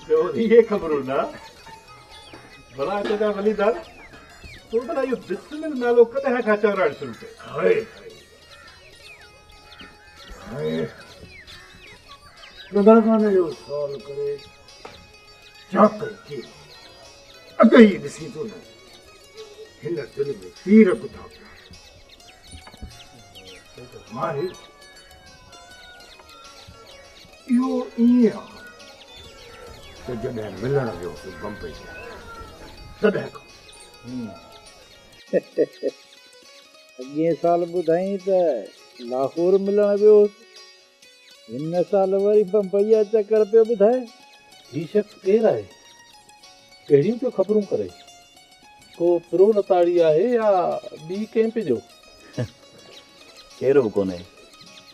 तो ये खबरों ना भला तेरा वलीदार तो भला ये बिस्मिल नालो कदे खा चवराड़ शुरू के हाय हाय प्रधान जो सवाल करे चाकर की अगई ॾिसी थो न हिन दिलि में तीर कुथा पिया मारे इहो ईअं आहे त जॾहिं मिलण वियोसीं बम्बई तॾहिं खां अॻिए साल ॿुधाई त लाहौर मिलण वियो हिन साल वरी बम्बई जा चकर पियो ॿुधाए ही शख़्स केरु आहे कहिड़ियूं पियो ख़बरूं करे को प्रो लताड़ी आहे या ॿी कंहिं जो कहिड़ो बि कोन्हे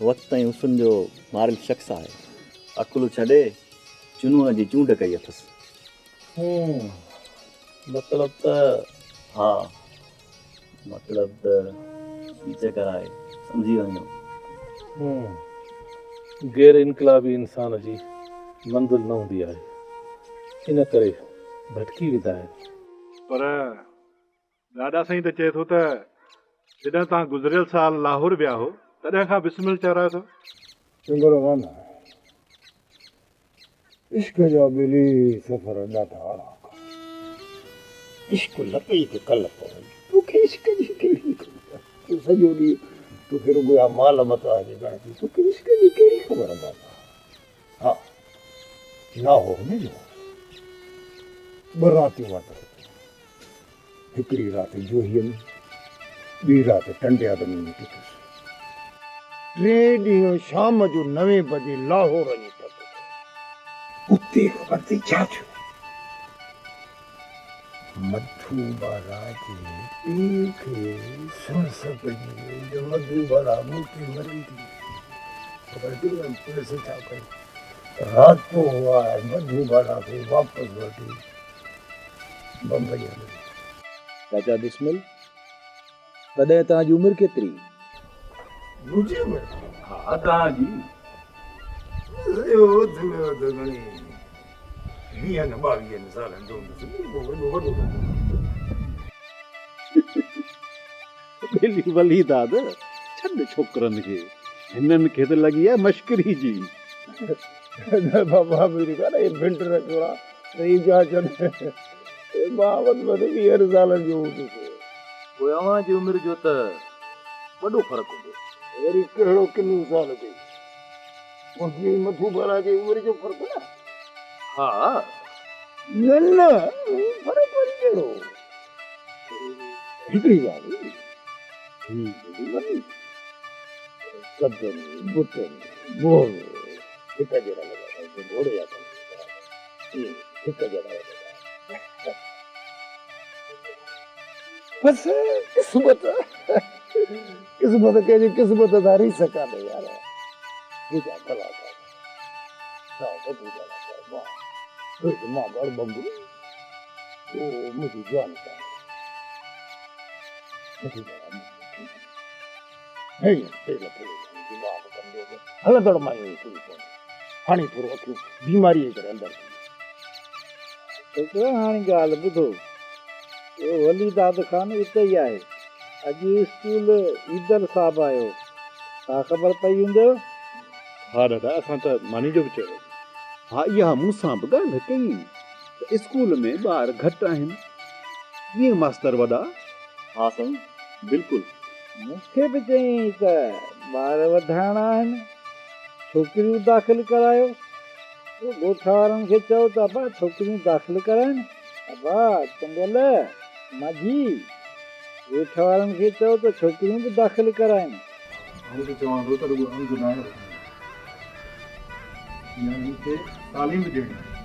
वक़्तु ताईं हुसन जो मारियल शख़्स आहे अकुल छॾे चुनूअ जी चूंड कई अथसि मतिलब त हा मतिलब त ॿी चकर आहे सम्झी वञो गैर इनकलाबी इंसान जी मंज़िल न हूंदी आहे इन करे भटकी वेंदा आहिनि पर ॾाॾा साईं त चए थो त जॾहिं तव्हां गुज़िरियल साल लाहौर विया हो तॾहिं खां बिस्मिल चवरायो अथव चङो रवाना इश्क जा ॿिली सफ़र ॾाढा आड़ा इश्क लपई ते कल्ह पवई तोखे इश्क जी कहिड़ी ख़बर तूं सॼो ॾींहुं तोखे रुॻो आहे माल मता जी गणती तोखे इश्क जी कहिड़ी ख़बर बाबा हा लाहौर में जो ॿ रातियूं वाटर हिकिड़ी राति जोहीअ में ॿी राति टंडियाद में निकितुसि टे ॾींहं शाम जो 9 बजे लाहौर वञी पहुतो उते ख़बर थी छा थियो मधुबाला जे पीउ खे सुणस पइजी वई त मधुबाला मूं ते मरी थी ख़बर थी न पुलिस छा कई राति पोइ आहे मधुबाला खे वापसि वठी बम्बईअ में चाचा बिस्मिल तॾहिं तव्हांजी उमिरि केतिरी मुंहिंजी उमिरि हा तव्हांजी घणी 20-22 सालनि जो हूंदुसि वॾो बेली वली दाद छॾ छोकिरनि खे हिननि खे त लॻी आहे मश्करी जी बाबा मेरी कान ये भिंड रखड़ा नहीं जा चले मां वटि 20 सालनि जो हूंदुसि पोइ अव्हां जी उमिरि जो त वॾो फ़र्क़ु हूंदो वरी कहिड़ो किनो साल ते मुंहिंजी मधुबाला जी उमिरि जो फ़र्क़ु न हा न फ़र्क़ु वरी कहिड़ो हिकिड़ी ॻाल्हि कदनि बुटनि बोल हिक जहिड़ा लॻा घोड़े जा हिक जहिड़ा लॻा बसि क़िस्मत कंहिंजी क़िस्मत धारी सकाने यार पूजा भला मां बड़ बंबू ओ मुझे जान का नहीं तेल दिमाग कंदो हल दड़ माई हाणे थोरो अखियूं बीमारी जे करे अंदर छोकिरा हाणे ॻाल्हि ॿुधो इहो वली दाद ख़ान हिते ई आहे अॼु स्कूल ईदल साहब आयो छा ख़बर पई हूंदव हा दादा असां त मानी जो बि चयो हा इहा मूंसां बि ॻाल्हि कई त स्कूल में ॿार घटि आहिनि 20 मास्तर वॾा हा साईं बिल्कुलु मूंखे बि चई त ॿार वधाइणा आहिनि छोकिरियूं दाख़िल करायो ॻोठ वारनि खे चओ त अबा छोकिरियूं दाख़िल कराइनि अबा चंगल माझी ॻोठ वारनि खे चओ त छोकिरियूं बि दाख़िल कराइनि हू त चवां थो त रुॻो अंग न आहे तालीम ॾियणी